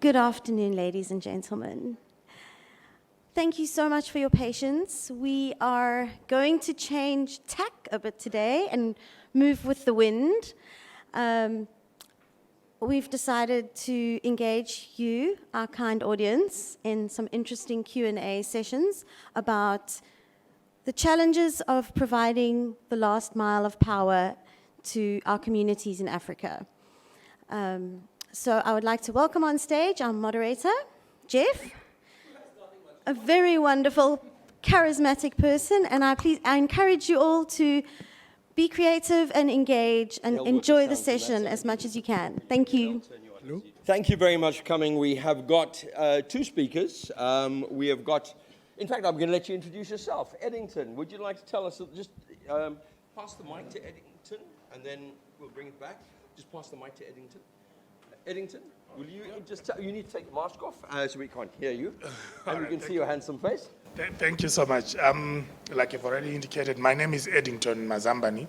Good afternoon, ladies and gentlemen. Thank you so much for your patience. We are going to change tack a bit today and move with the wind. We've decided to engage you, our kind audience, in some interesting Q&A sessions about the challenges of providing the last mile of power to our communities in Africa. So I would like to welcome on stage our moderator, Geof, a very wonderful, charismatic person, and I encourage you all to be creative and engage and enjoy the session as much as you can. Thank you. Thank you very much for coming. We have got two speakers. We have got, in fact, I'm going to let you introduce yourself. Edington, would you like to tell us, just pass the mic to Edington, and then we'll bring it back. Just pass the mic to Edington. Edington, will you just tell, you need to take the mask off so we can't hear you, and we can see your handsome face. Thank you so much. Like you've already indicated, my name is Edington Mazambani.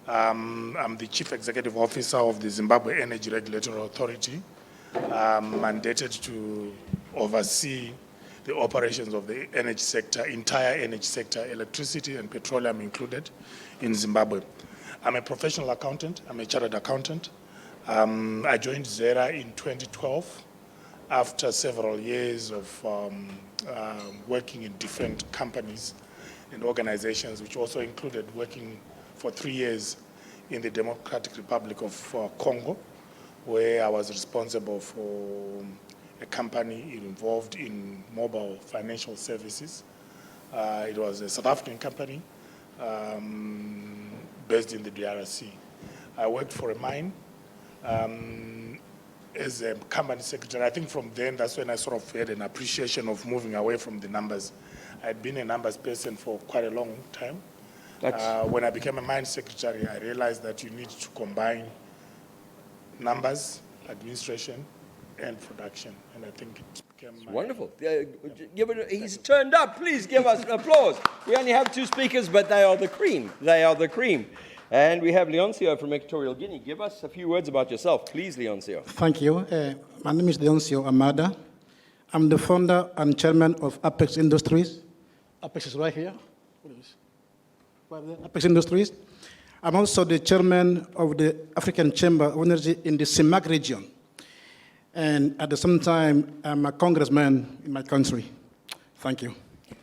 I'm the Chief Executive Officer of the Zimbabwe Energy Regulatory Authority, mandated to oversee the operations of the energy sector, entire energy sector, electricity and petroleum included, in Zimbabwe. I'm a professional accountant. I'm a chartered accountant. I joined ZERA in 2012 after several years of working in different companies and organizations, which also included working for 3 years in the Democratic Republic of Congo, where I was responsible for a company involved in mobile financial services. It was a South African company based in the DRC. I worked for a mine as a company secretary. I think from then, that's when I sort of had an appreciation of moving away from the numbers. I'd been a numbers person for quite a long time. When I became a mine secretary, I realized that you need to combine numbers, administration, and production. And I think it became wonderful. He's turned up. Please give us an applause. We only have two speakers, but they are the cream. They are the cream. And we have Leoncio from Equatorial Guinea. Give us a few words about yourself, please, Leoncio. Thank you. My name is Leoncio Amada. I'm the founder and chairman of Apex Industries. Apex is right here. Apex Industries. I'm also the chairman of the African Chamber of Energy in the CEMAC region. And at the same time, I'm a congressman in my country. Thank you.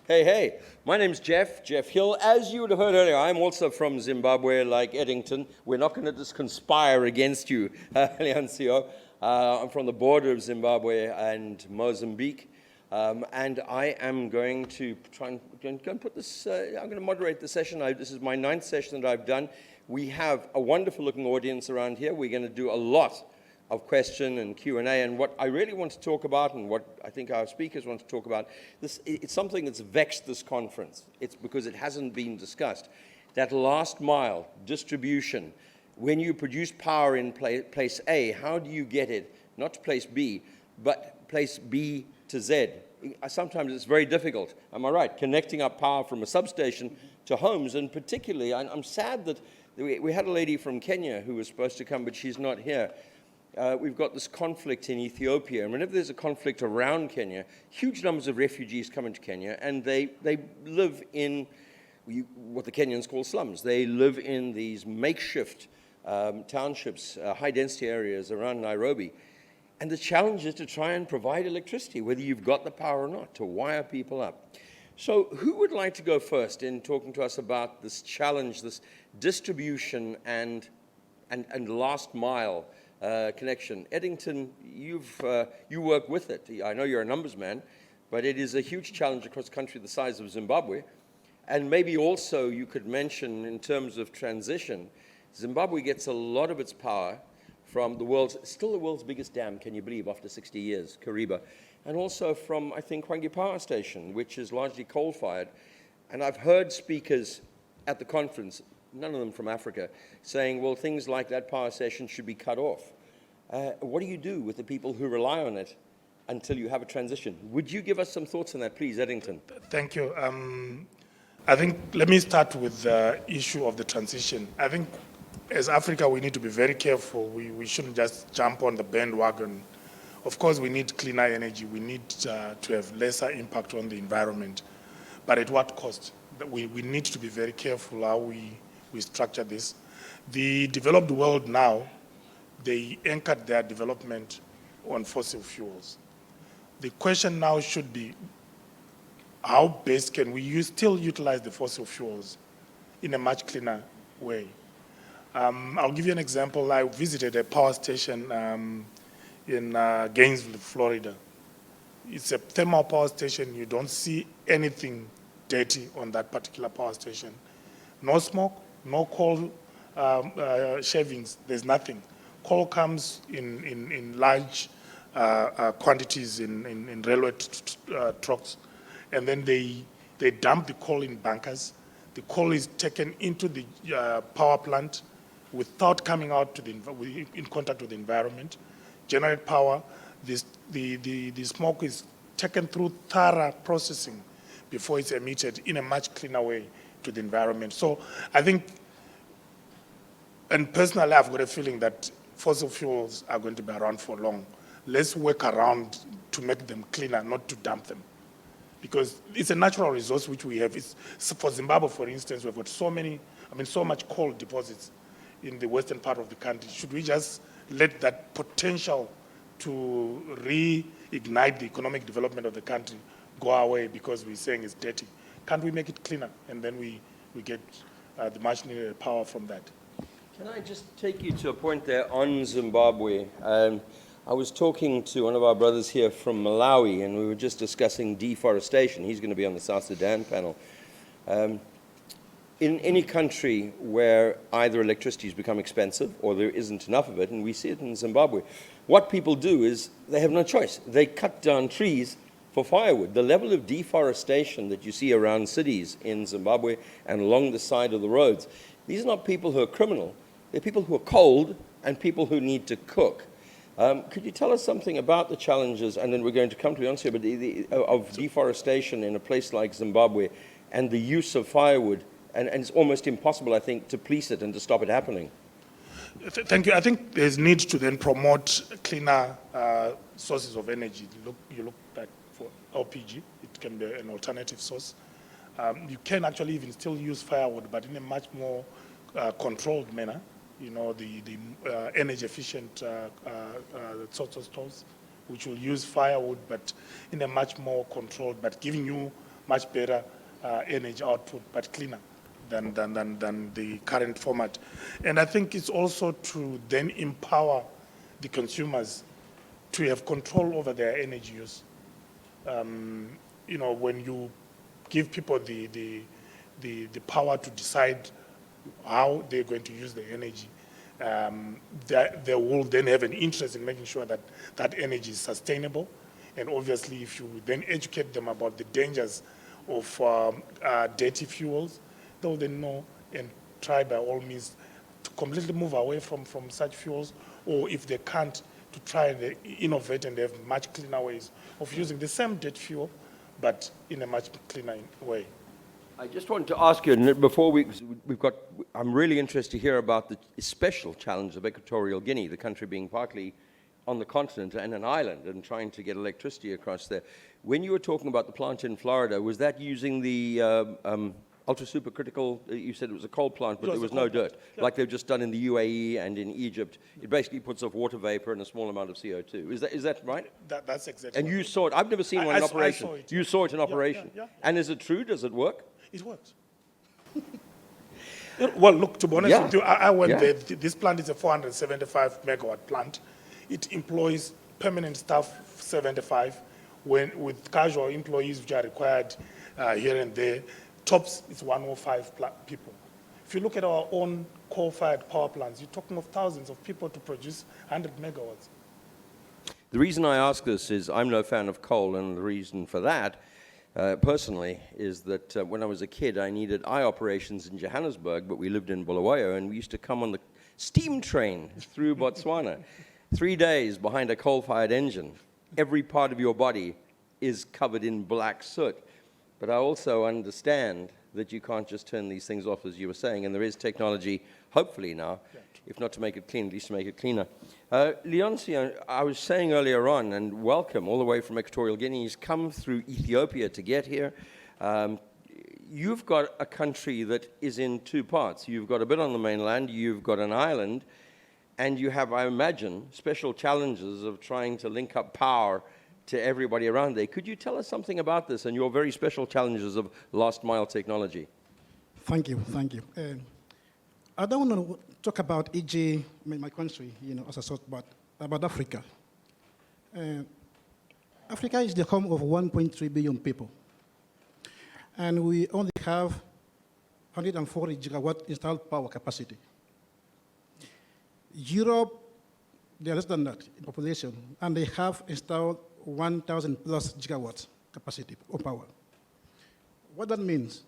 Hey. My name's Geof Hill. As you would have heard earlier, I'm also from Zimbabwe, like Edington. We're not going to just conspire against you, Leoncio. I'm from the border of Zimbabwe and Mozambique. And I am going to try and put this, I'm going to moderate the session. This is my 9th session that I've done. We have a wonderful looking audience around here. We're going to do a lot of question and Q&A, and what I really want to talk about, and what I think our speakers want to talk about, it's something that's vexed this conference. It's because it hasn't been discussed. That last mile distribution, when you produce power in place A, how do you get it, not to place B, but place B to Z? Sometimes it's very difficult, am I right, connecting up power from a substation to homes, and particularly, I'm sad that we had a lady from Kenya who was supposed to come, but she's not here. We've got this conflict in Ethiopia, and whenever there's a conflict around Kenya, huge numbers of refugees come into Kenya, and they live in what the Kenyans call slums. They live in these makeshift townships, high-density areas around Nairobi. And the challenge is to try and provide electricity, whether you've got the power or not, to wire people up. So who would like to go first in talking to us about this challenge, this distribution and last mile connection? Edington, you work with it. I know you're a numbers man, but it is a huge challenge across a country the size of Zimbabwe. And maybe also you could mention, in terms of transition, Zimbabwe gets a lot of its power from still the world's biggest dam, can you believe, after 60 years, Kariba, and also from, I think, Hwange Power Station, which is largely coal-fired. And I've heard speakers at the conference, none of them from Africa, saying, well, things like that power station should be cut off. What do you do with the people who rely on it until you have a transition? Would you give us some thoughts on that, please, Edington? Thank you. I think, let me start with the issue of the transition. I think as Africa, we need to be very careful. We shouldn't just jump on the bandwagon Of course, we need cleaner energy. We need to have lesser impact on the environment. But at what cost? We need to be very careful how we structure this. The developed world now, they anchored their development on fossil fuels. The question now should be, how best can we still utilize the fossil fuels in a much cleaner way? I'll give you an example. I visited a power station in Gainesville, Florida. It's a thermal power station. You don't see anything dirty on that particular power station. No smoke, no coal shavings, there's nothing. Coal comes in large quantities in railway trucks, and then they dump the coal in bunkers. The coal is taken into the power plant without coming out in contact with the environment, generate power. The smoke is taken through thorough processing before it's emitted in a much cleaner way to the environment. So I think, and personally I've got a feeling that fossil fuels are going to be around for long. Let's work around to make them cleaner, not to dump them. Because it's a natural resource which we have. For Zimbabwe, for instance, we've got so much coal deposits in the western part of the country. Should we just let that potential to reignite the economic development of the country go away because we're saying it's dirty? Can't we make it cleaner? And then we get the much needed power from that. Can I just take you to a point there on Zimbabwe? I was talking to one of our brothers here from Malawi, and we were just discussing deforestation. He's going to be on the South Sudan panel. In any country where either electricity has become expensive or there isn't enough of it, and we see it in Zimbabwe, what people do is they have no choice. They cut down trees for firewood. The level of deforestation that you see around cities in Zimbabwe and along the side of the roads, these are not people who are criminal. They're people who are cold and people who need to cook. Could you tell us something about the challenges, and then we're going to come to Leoncio, but of deforestation in a place like Zimbabwe and the use of firewood, and it's almost impossible, I think, to police it and to stop it happening. Thank you. I think there's need to then promote cleaner sources of energy. You look at for LPG, it can be an alternative source. You can actually even still use firewood, but in a much more controlled manner. You know, the energy efficient sorts of stoves, which will use firewood, but in a much more controlled, but giving you much better energy output, but cleaner than the current format. And I think it's also to then empower the consumers to have control over their energy use. You know, when you give people the power to decide how they're going to use the energy, they will then have an interest in making sure that that energy is sustainable. And obviously, if you then educate them about the dangers of dirty fuels, they'll then know and try by all means to completely move away from such fuels, or if they can't, to try and innovate and have much cleaner ways of using the same jet fuel, but in a much cleaner way. I just wanted to ask you, and before I'm really interested to hear about the special challenge of Equatorial Guinea, the country being partly on the continent and an island and trying to get electricity across there. When you were talking about the plant in Florida, was that using the ultra supercritical, you said it was a coal plant, but there was no dirt, like they've just done in the UAE and in Egypt? It basically puts off water vapor and a small amount of CO2. Is that right? That's exactly. And you saw it. I've never seen one in operation. I saw it. You saw it in operation. Yeah. And is it true? Does it work? It works. Well, look, to be honest with you, I went there. This plant is a 475 megawatt plant. It employs permanent staff 75, with casual employees which are required here and there. Tops is 105 people. If you look at our own coal-fired power plants, you're talking of thousands of people to produce 100 megawatts. The reason I ask this is I'm no fan of coal, and the reason for that, personally, is that when I was a kid, I needed eye operations in Johannesburg, but we lived in Bulawayo, and we used to come on the steam train through Botswana. 3 days behind a coal-fired engine. Every part of your body is covered in black soot. But I also understand that you can't just turn these things off, as you were saying, and there is technology, hopefully now, if not to make it clean, at least to make it cleaner. Leoncio, I was saying earlier on, and welcome all the way from Equatorial Guinea. He's come through Ethiopia to get here. You've got a country that is in two parts. You've got a bit on the mainland, you've got an island, and you have, I imagine, special challenges of trying to link up power to everybody around there. Could you tell us something about this and your very special challenges of last mile technology? Thank you, thank you. I don't want to talk about EG, my country, as a sort, but about Africa. Africa is the home of 1.3 billion people. And we only have 140 gigawatt installed power capacity. Europe, they are less than that in population, and they have installed 1,000 plus gigawatts capacity of power. What that means?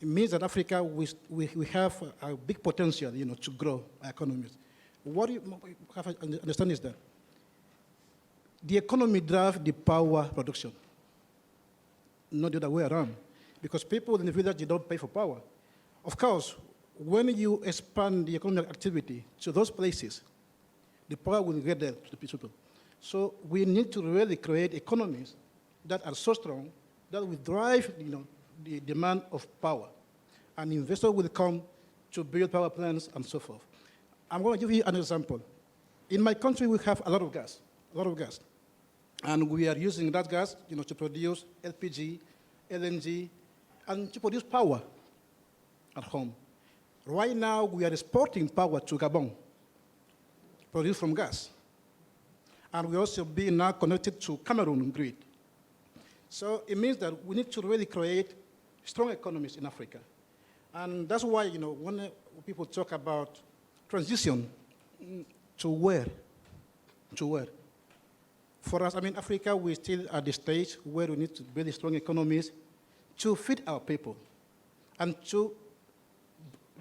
It means that Africa, we have a big potential, to grow our economies. What you have to understand is that the economy drives the power production, not the other way around, because people in the village, they don't pay for power. Of course, when you expand the economic activity to those places, the power will get there to the people. So we need to really create economies that are so strong that will drive, the demand of power. And investors will come to build power plants and so forth. I'm going to give you an example. In my country, we have a lot of gas. And we are using that gas, to produce LPG, LNG, and to produce power at home. Right now, we are exporting power to Gabon, produced from gas. And we're also being now connected to Cameroon grid. So it means that we need to really create strong economies in Africa. And that's why, when people talk about transition, to where? For us, Africa, we're still at the stage where we need to build strong economies to feed our people and to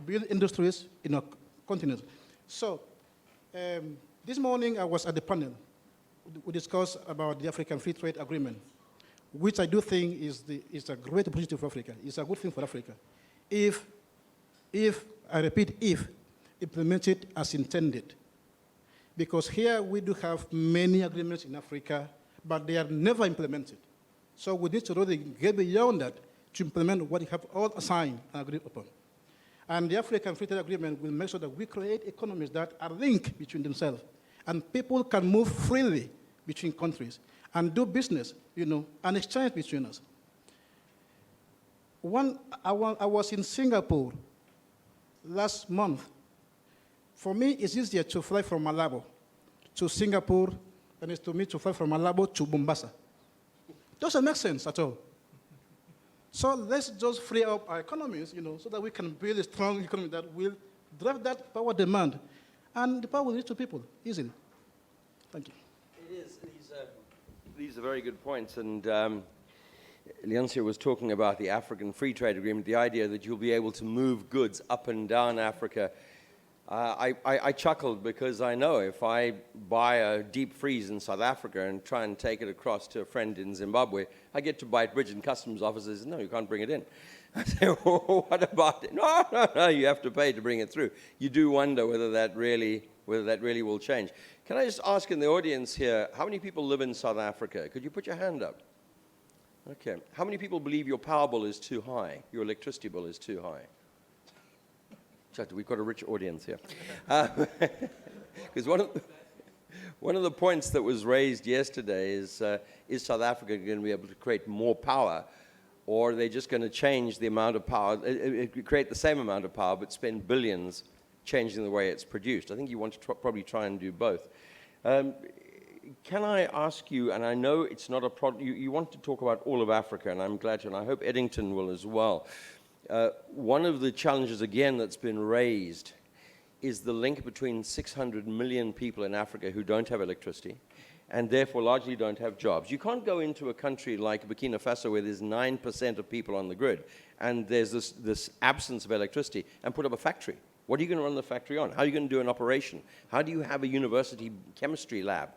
build industries in our continent. So this morning I was at the panel. We discussed about the African Free Trade Agreement, which I do think is a great opportunity for Africa. It's a good thing for Africa. If I repeat, if implemented as intended. Because here we do have many agreements in Africa, but they are never implemented. So we need to really get beyond that to implement what we have all assigned and agreed upon. And the African Free Trade Agreement will make sure that we create economies that are linked between themselves, and people can move freely between countries and do business, and exchange between us. I was in Singapore last month. For me, it's easier to fly from Malabo to Singapore than it is to me to fly from Malabo to Mombasa. Doesn't make sense at all. So let's just free up our economies, so that we can build a strong economy that will drive that power demand, and the power will reach to people easily. Thank you. It is. These are very good points, and Leoncio was talking about the African Free Trade Agreement, the idea that you'll be able to move goods up and down Africa. I chuckled because I know if I buy a deep freeze in South Africa and try and take it across to a friend in Zimbabwe, I get to Bite Bridge and customs officers, no, you can't bring it in. I say, well, what about it? No, you have to pay to bring it through. You do wonder whether that really will change. Can I just ask in the audience here, how many people live in South Africa? Could you put your hand up? Okay. How many people believe your power bill is too high, your electricity bill is too high? We've got a rich audience here. Because one of the points that was raised yesterday is South Africa going to be able to create more power, or are they just going to change the amount of power, create the same amount of power, but spend billions changing the way it's produced? I think you want to probably try and do both. Can I ask you, and I know it's not a problem, you want to talk about all of Africa, and I'm glad to, and I hope Edington will as well. One of the challenges, again, that's been raised is the link between 600 million people in Africa who don't have electricity and therefore largely don't have jobs. You can't go into a country like Burkina Faso where there's 9% of people on the grid and there's this absence of electricity and put up a factory. What are you going to run the factory on? How are you going to do an operation? How do you have a university chemistry lab?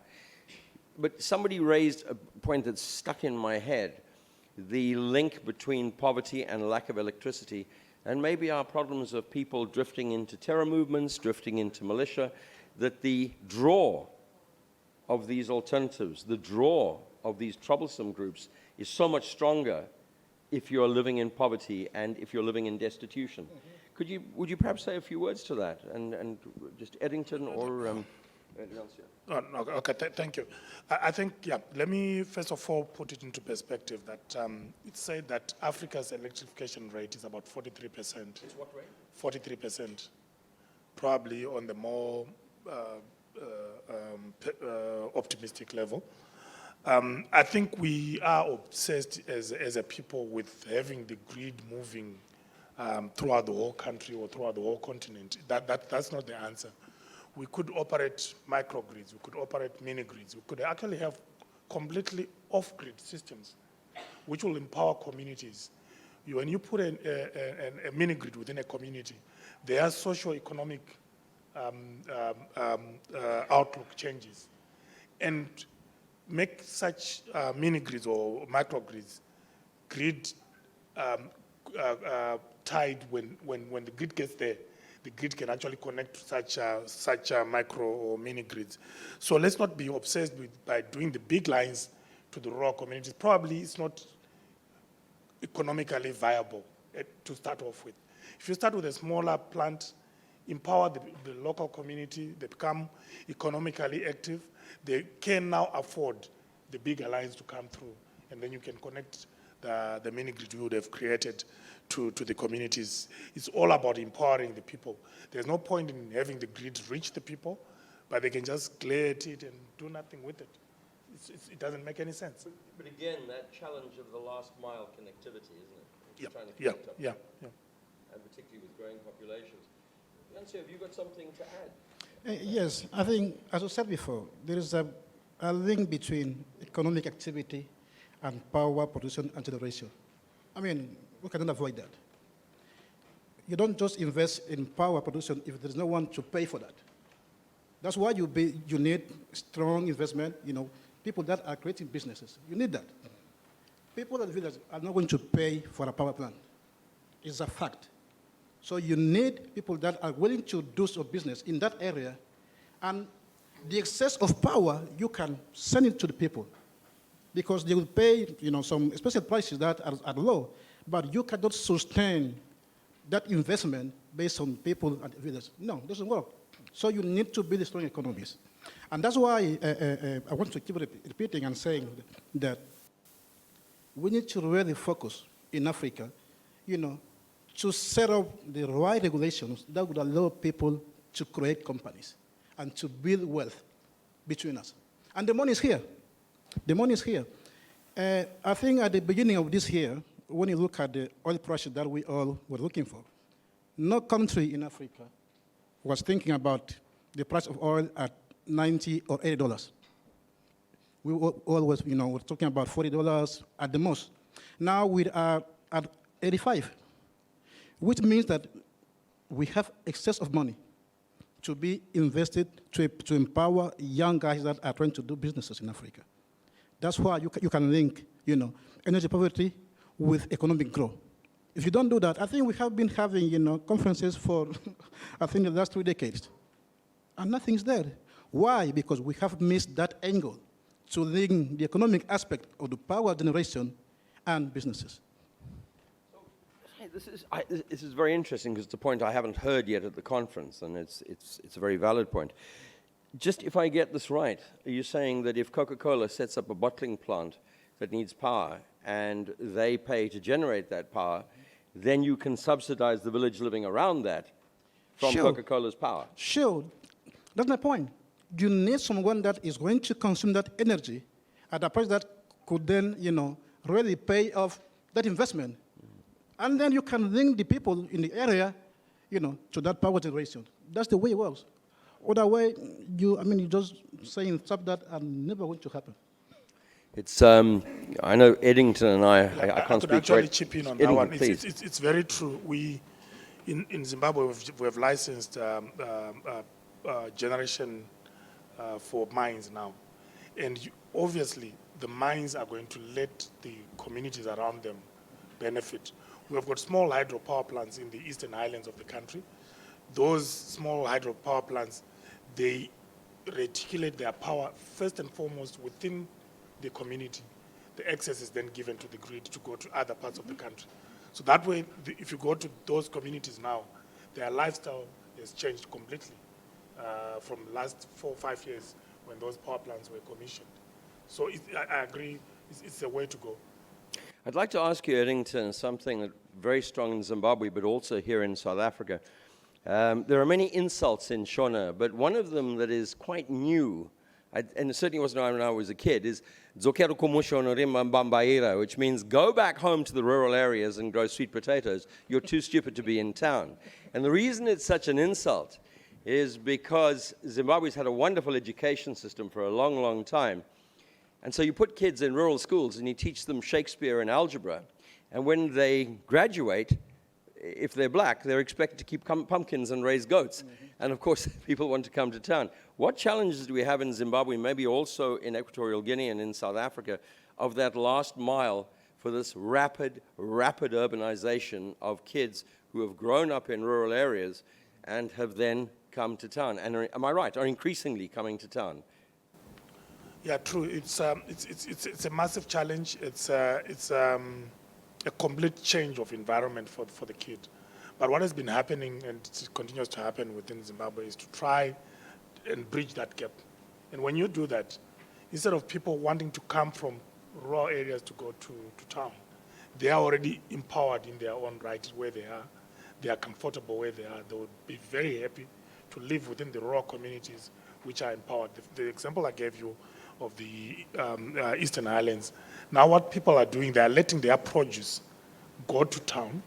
But somebody raised a point that's stuck in my head. The link between poverty and lack of electricity. and maybe our problems of people drifting into terror movements, drifting into militia, that the draw of these alternatives, the draw of these troublesome groups is so much stronger if you're living in poverty and if you're living in destitution. Would you perhaps say a few words to that? And just Edington or Leoncio? Oh, no, okay, thank you. I think, yeah, let me first of all put it into perspective that it's said that Africa's electrification rate is about 43%. It's what rate? 43%, probably on the more optimistic level. I think we are obsessed as a people with having the grid moving throughout the whole country or throughout the whole continent. That's not the answer. We could operate microgrids, we could operate mini-grids, we could actually have completely off-grid systems which will empower communities. When you put a mini-grid within a community, there are socio-economic outlook changes. And make such mini-grids or microgrids grid tied when the grid gets there. The grid can actually connect to such micro or mini grids. So let's not be obsessed by doing the big lines to the rural communities. Probably it's not economically viable to start off with. If you start with a smaller plant, empower the local community, they become economically active, they can now afford the bigger lines to come through, and then you can connect the mini grid you would have created to the communities. It's all about empowering the people. There's no point in having the grid reach the people, but they can just glare at it and do nothing with it. It doesn't make any sense. But again, that challenge of the last mile connectivity, isn't it? Yeah, Trying to yeah, connect up, yeah. and particularly with growing populations. Leoncio, have you got something to add? Yes, I think, as I said before, there is a link between economic activity and power production and generation. I mean, we cannot avoid that. You don't just invest in power production if there's no one to pay for that. That's why you need strong investment, people that are creating businesses. You need that. People in the village are not going to pay for a power plant. It's a fact. So you need people that are willing to do some business in that area, and the excess of power, you can send it to the people because they will pay, some special prices that are low, but you cannot sustain that investment based on people at the village. No, it doesn't work. So you need to build strong economies. And that's why I want to keep repeating and saying that we need to really focus in Africa, to set up the right regulations that would allow people to create companies and to build wealth between us. And the money is here. The money is here. I think at the beginning of this year, when you look at the oil prices that we all were looking for, no country in Africa was thinking about the price of oil at $90 or $80. We always, we're talking about $40 at the most. Now we are at 85, which means that we have excess of money to be invested to empower young guys that are trying to do businesses in Africa. That's why you can link, energy poverty with economic growth. If you don't do that, I think we have been having, conferences for, I think, the last 3 decades, and nothing's there. Why? Because we have missed that angle to link the economic aspect of the power generation and businesses. This is very interesting because it's a point I haven't heard yet at the conference, and it's a very valid point. Just if I get this right, are you saying that if Coca-Cola sets up a bottling plant that needs power and they pay to generate that power, then you can subsidize the village living around that from Coca-Cola's power? Sure. That's my point. You need someone that is going to consume that energy at a price that could then, really pay off that investment. And then you can link the people in the area, to that power generation. That's the way it works. Otherwise, you're just saying stuff that are never going to happen. It's, I know Edington and I can't speak. I could actually chip in on that one. Please. It's very true. We, in Zimbabwe, we have licensed generation for mines now. And obviously, the mines are going to let the communities around them benefit. We have got small hydropower plants in the eastern highlands of the country. Those small hydropower plants, they reticulate their power first and foremost within the community. The excess is then given to the grid to go to other parts of the country. So that way, if you go to those communities now, their lifestyle has changed completely from the last 4 or 5 years when those power plants were commissioned. So I agree, it's a way to go. I'd like to ask you, Edington, something that very strong in Zimbabwe, but also here in South Africa. There are many insults in Shona, but one of them that is quite new, and it certainly wasn't when I was a kid, is Dzokero Kumusho Mbambaira, which means go back home to the rural areas and grow sweet potatoes. You're too stupid to be in town. And the reason it's such an insult is because Zimbabwe's had a wonderful education system for a long, long time. And so you put kids in rural schools and you teach them Shakespeare and algebra. And when they graduate, if they're black, they're expected to keep pumpkins and raise goats. Mm-hmm. And of course, people want to come to town. What challenges do we have in Zimbabwe, maybe also in Equatorial Guinea and in South Africa, of that last mile for this rapid urbanization of kids who have grown up in rural areas and have then come to town? And am I right, are increasingly coming to town? Yeah, true. It's a massive challenge. It's a complete change of environment for the kid. But what has been happening, and it continues to happen within Zimbabwe, is to try and bridge that gap. And when you do that, instead of people wanting to come from rural areas to go to town, they are already empowered in their own right where they are. They are comfortable where they are. They would be very happy to live within the rural communities which are empowered. The example I gave you of the Eastern Highlands, now what people are doing, they are letting their produce go to town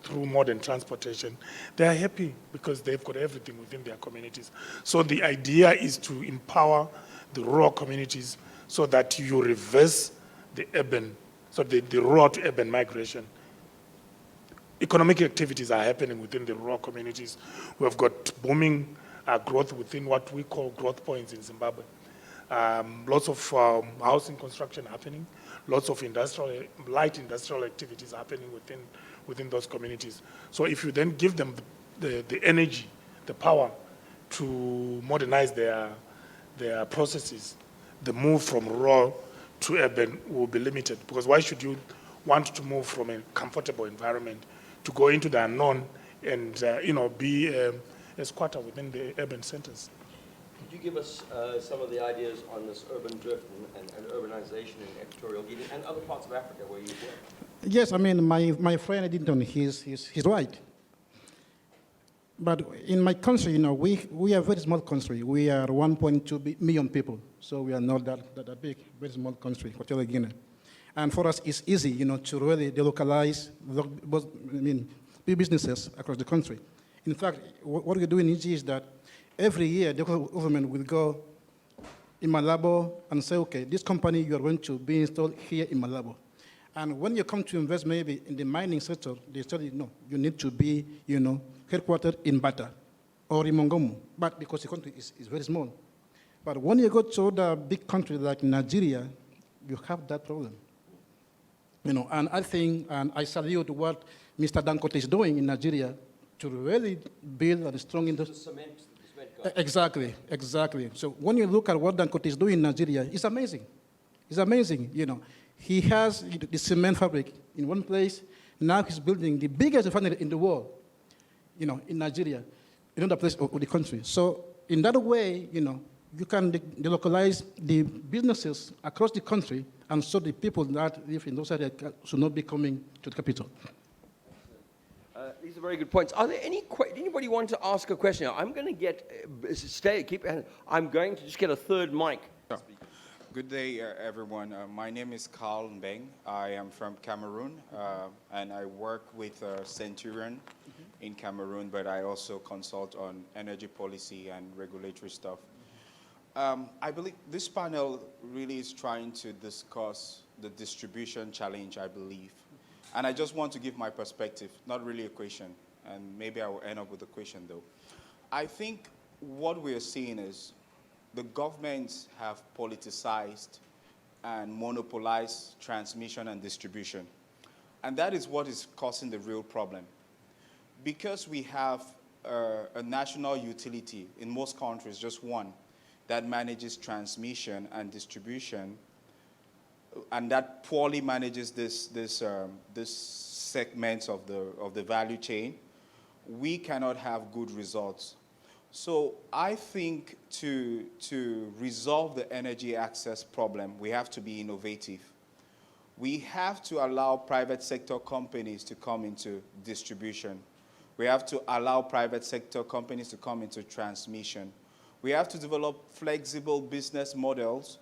through modern transportation. They are happy because they've got everything within their communities. So the idea is to empower the rural communities so that you reverse the urban, so the rural to urban migration. Economic activities are happening within the rural communities. We have got booming growth within what we call growth points in Zimbabwe. Lots of housing construction happening, lots of light industrial activities happening within those communities. So if you then give them the energy, the power to modernize their processes, the move from rural to urban will be limited. Because why should you want to move from a comfortable environment to go into the unknown and be a squatter within the urban centers? Could you give us some of the ideas on this urban drift and urbanization in Equatorial Guinea and other parts of Africa where you work? Yes, I mean, my friend Edington, he's right. But in my country, we are a very small country. We are 1.2 million people, so we are not that big, very small country, Equatorial Guinea. And for us, it's easy, to really delocalize, big businesses across the country. In fact, what we're doing is that every year, the government will go in Malabo and say, okay, this company, you are going to be installed here in Malabo. And when you come to invest maybe in the mining sector, they tell you, no, you need to be, headquartered in Bata or in Mongomo, but because the country is very small. But when you go to other big countries like Nigeria, you have that problem. And I think, and I salute what Mr. Dangote is doing in Nigeria to really build a strong industry. Exactly. So when you look at what Dangote is doing in Nigeria, it's amazing. It's amazing, He has the cement fabric in one place. Now he's building the biggest refinery in the world, in Nigeria, in another place of the country. So in that way, you can delocalize the businesses across the country, and so the people that live in those areas should not be coming to the capital. These are very good points. Are there anybody want to ask a question? I'm going to get, I'm going to just get a third mic. Good day, everyone. My name is Carl Mbeng. I am from Cameroon, and I work with Centurion in Cameroon, but I also consult on energy policy and regulatory stuff. I believe this panel really is trying to discuss the distribution challenge, I believe. And I just want to give my perspective, not really a question, and maybe I will end up with a question, though. I think what we are seeing is the governments have politicized and monopolized transmission and distribution. And that is what is causing the real problem. Because we have a national utility in most countries, just one, that manages transmission and distribution, and that poorly manages this segments of the value chain, we cannot have good results. So I think to resolve the energy access problem, we have to be innovative. We have to allow private sector companies to come into distribution. We have to allow private sector companies to come into transmission. We have to develop flexible business models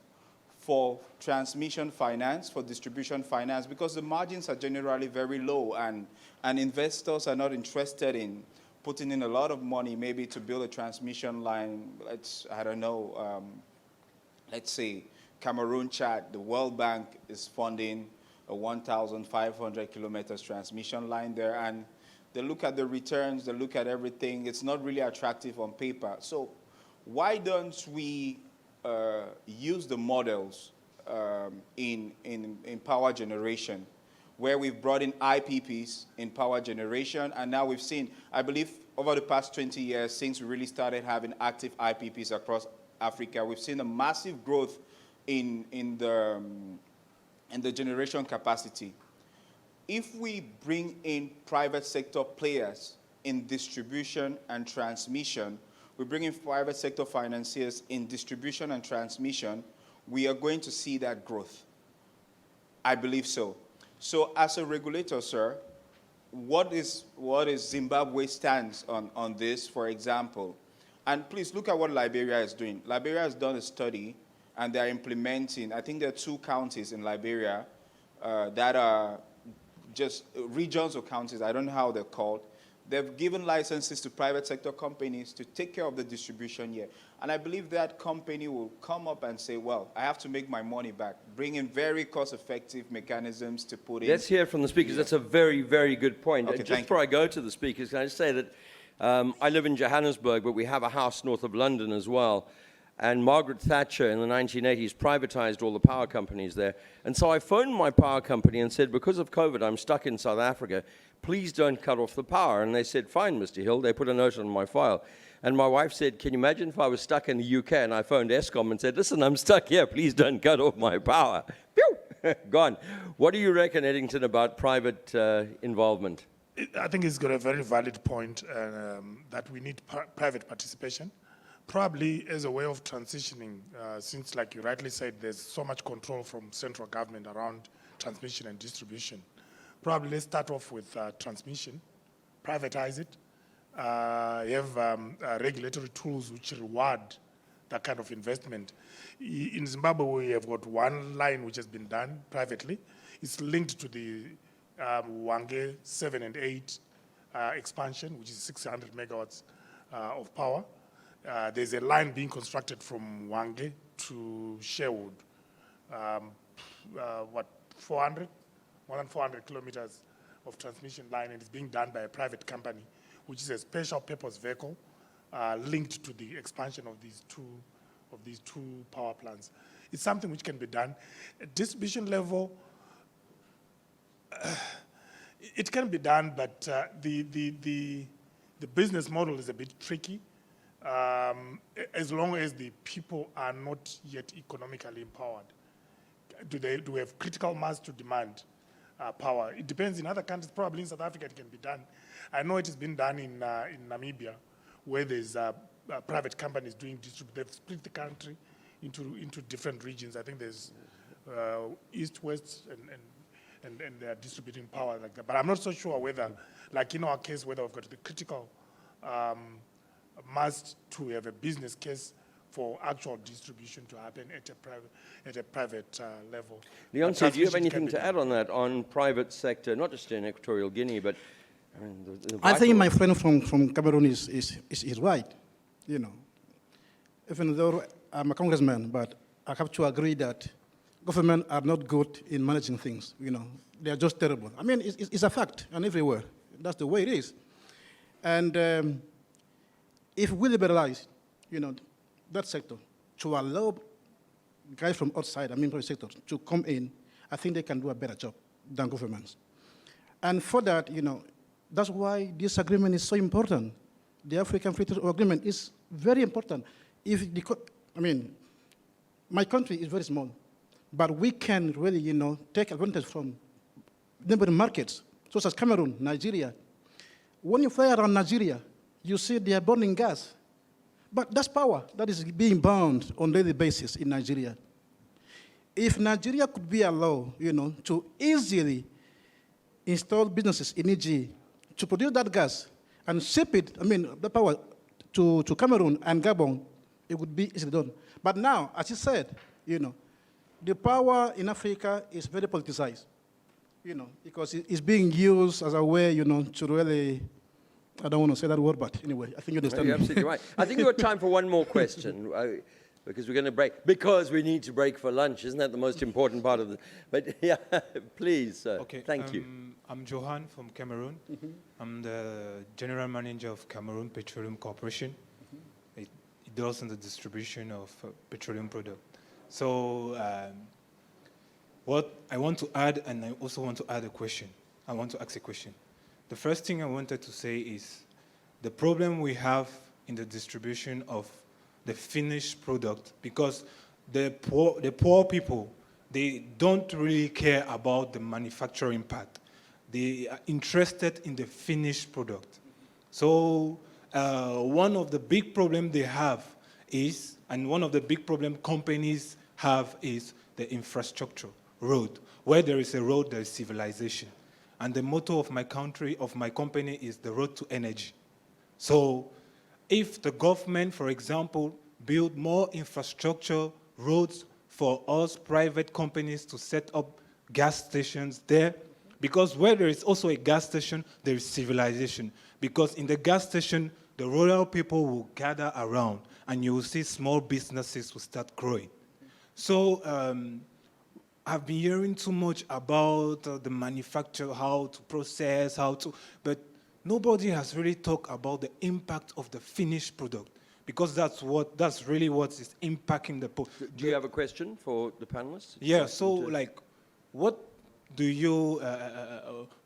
for transmission finance, for distribution finance, because the margins are generally very low, and investors are not interested in putting in a lot of money maybe to build a transmission line. Let's say Cameroon, Chad, the World Bank is funding a 1,500 kilometers transmission line there, and they look at the returns, they look at everything. It's not really attractive on paper. So why don't we use the models in power generation, where we've brought in IPPs in power generation, and now we've seen, I believe, over the past 20 years, since we really started having active IPPs across Africa, we've seen a massive growth in the generation capacity. If we bring in private sector players in distribution and transmission, we bring in private sector financiers in distribution and transmission, we are going to see that growth. I believe so. So as a regulator, sir, what is Zimbabwe's stance on this, for example? And please look at what Liberia is doing. Liberia has done a study, and they're implementing, I think there are 2 counties in Liberia that are just regions or counties, I don't know how they're called. They've given licenses to private sector companies to take care of the distribution here. And I believe that company will come up and say, well, I have to make my money back, bring in very cost-effective mechanisms to put in. Let's hear from the speakers. That's a very, very good point. Okay, Just before I go to the speakers, can I just say that I live in Johannesburg, but we have a house north of London as well. And Margaret Thatcher in the 1980s privatized all the power companies there. And so I phoned my power company and said, because of COVID, I'm stuck in South Africa. Please don't cut off the power. And they said, fine, Mr. Hill. They put a note on my file. And my wife said, can you imagine if I was stuck in the UK and I phoned Eskom and said, listen, I'm stuck here. Please don't cut off my power. Pew! Gone. What do you reckon, Edington, about private involvement? I think it's got a very valid point that we need private participation. Probably as a way of transitioning, since, like you rightly said, there's so much control from central government around transmission and distribution. Probably let's start off with transmission, privatize it, have regulatory tools which reward that kind of investment. In Zimbabwe, we have got one line which has been done privately. It's linked to the Hwange 7 and 8 expansion, which is 600 megawatts of power. There's a line being constructed from Hwange to Sherwood, more than 400 kilometers of transmission line, and it's being done by a private company, which is a special purpose vehicle linked to the expansion of these two power plants. It's something which can be done. At distribution level, it can be done, but the business model is a bit tricky. As long as the people are not yet economically empowered. Do we have critical mass to demand power? It depends. In other countries, probably in South Africa, it can be done. I know it has been done in Namibia, where there's private companies doing distribution. They've split the country into different regions. I think there's east, west, and they are distributing power like that. But I'm not so sure whether, like in our case, whether we've got the critical must to have a business case for actual distribution to happen at a private level. Leoncio, do you have anything to add on that, on private sector, not just in Equatorial Guinea, but I mean, I think my friend from Cameroon is right. You know, even though I'm a congressman, but I have to agree that government are not good in managing things. You know, they are just terrible. I mean, it's a fact, and everywhere. That's the way it is. And if we liberalize, you know, that sector to allow guys from outside, I mean private sector, to come in, I think they can do a better job than governments. And for that, that's why this agreement is so important. The African Free Trade Agreement is very important. My country is very small, but we can really, take advantage from neighboring markets, such as Cameroon, Nigeria. When you fly around Nigeria, you see they are burning gas. But that's power that is being burned on a daily basis in Nigeria. If Nigeria could be allowed, to easily install businesses in EG to produce that gas and ship it, the power to Cameroon and Gabon, it would be easily done. But now, as you said, the power in Africa is very politicized, because it's being used as a way, to really, I don't want to say that word, but anyway, I think you understand. You're absolutely right. I think we've got time for one more question, because we're going to break. Because we need to break for lunch. Isn't that the most important part of it? But yeah, please, Okay, thank you. I'm Johan from Cameroon. I'm the general manager of Cameroon Petroleum Corporation. It deals in the distribution of petroleum products. So what I want to add, and I also want to add a question. I want to ask a question. The first thing I wanted to say is the problem we have in the distribution of the finished product, because the poor people, they don't really care about the manufacturing part. They are interested in the finished product. So one of the big problems they have is, and one of the big problem companies have is the infrastructure, road. Where there is a road, there is civilization. And the motto of my country, of my company, is the road to energy. So if the government, for example, build more infrastructure, roads for us private companies to set up gas stations there, because where there is also a gas station, there is civilization. Because in the gas station, the rural people will gather around, and you will see small businesses will start growing. So I've been hearing too much about the manufacture, how to process, but nobody has really talked about the impact of the finished product, because that's really what is impacting the. Do you have a question for the panelists? Yeah. So, what do you?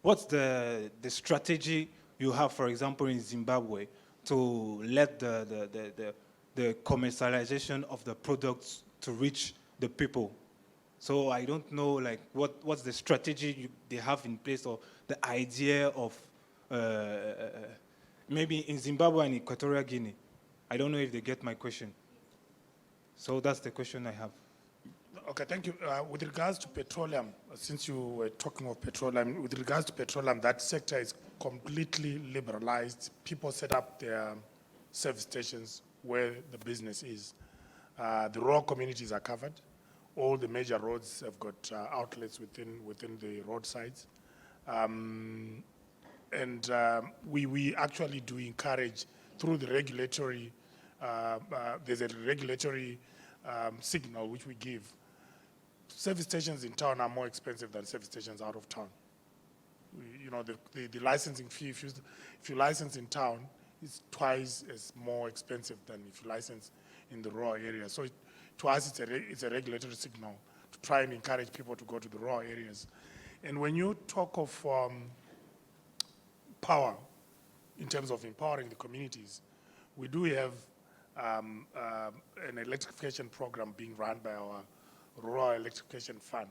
What's the strategy you have, for example, in Zimbabwe, to let the commercialization of the products to reach the people? So I don't know, what's the strategy they have in place, or the idea of maybe in Zimbabwe and Equatorial Guinea. I don't know if they get my question. So that's the question I have. Okay, thank you. With regards to petroleum, since you were talking of petroleum, with regards to petroleum, that sector is completely liberalized. People set up their service stations where the business is. The rural communities are covered. All the major roads have got outlets within the roadsides. We actually do encourage, through the regulatory, there's a regulatory signal which we give. Service stations in town are more expensive than service stations out of town. The licensing fee, if you license in town, is twice as more expensive than if you license in the rural area. So to us, it's a regulatory signal to try and encourage people to go to the rural areas. And when you talk of power, in terms of empowering the communities, we do have an electrification program being run by our Rural Electrification Fund.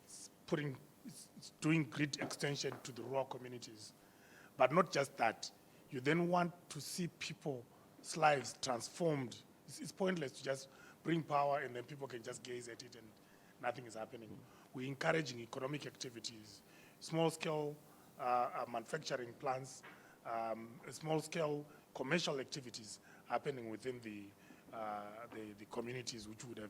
It's doing grid extension to the rural communities. But not just that. You then want to see people's lives transformed. It's pointless to just bring power and then people can just gaze at it and nothing is happening. We're encouraging economic activities, small-scale manufacturing plants, small-scale commercial activities happening within the communities which would have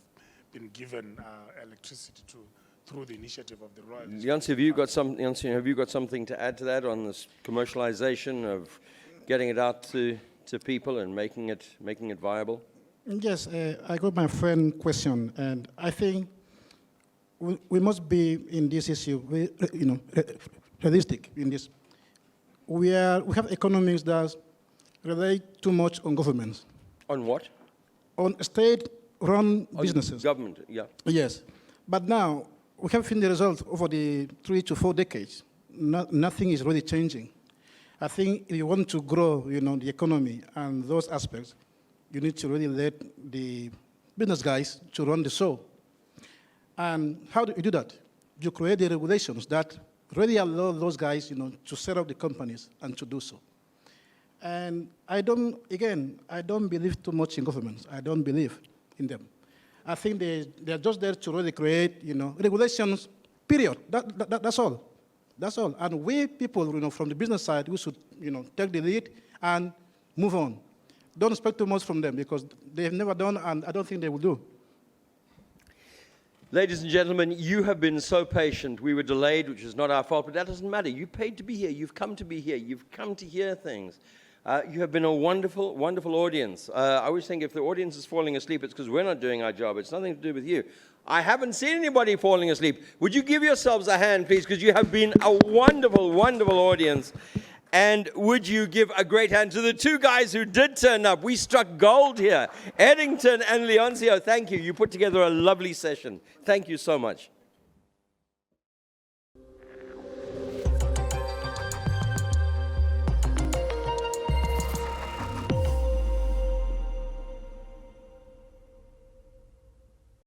been given electricity to through the initiative of the Royal. Leoncio, have you got something to add to that on this commercialization of getting it out to people and making it viable? Yes, I got my friend question, and I think we must be in this issue, realistic in this. We have economies that rely too much on governments. On what? On state-run businesses. Government, yeah. Yes, but now we have seen the result over the 3 to 4 decades. nothing is really changing. I think if you want to grow, the economy and those aspects, you need to really let the business guys to run the show. And how do you do that? You create the regulations that really allow those guys, to set up the companies and to do so. And I don't believe too much in governments. I don't believe in them. I think they're just there to really create, regulations, period. That's all. That's all. And we people, from the business side, we should, take the lead and move on. Don't expect too much from them because they've never done, and I don't think they will do. Ladies and gentlemen, you have been so patient. We were delayed, which is not our fault, but that doesn't matter. You paid to be here. You've come to be here. You've come to hear things. You have been a wonderful, wonderful audience. I always think if the audience is falling asleep, it's because we're not doing our job. It's nothing to do with you. I haven't seen anybody falling asleep. Would you give yourselves a hand, please, because you have been a wonderful, wonderful audience. And would you give a great hand to the two guys who did turn up? We struck gold here. Edington and Leoncio, thank you. You put together a lovely session. Thank you so much.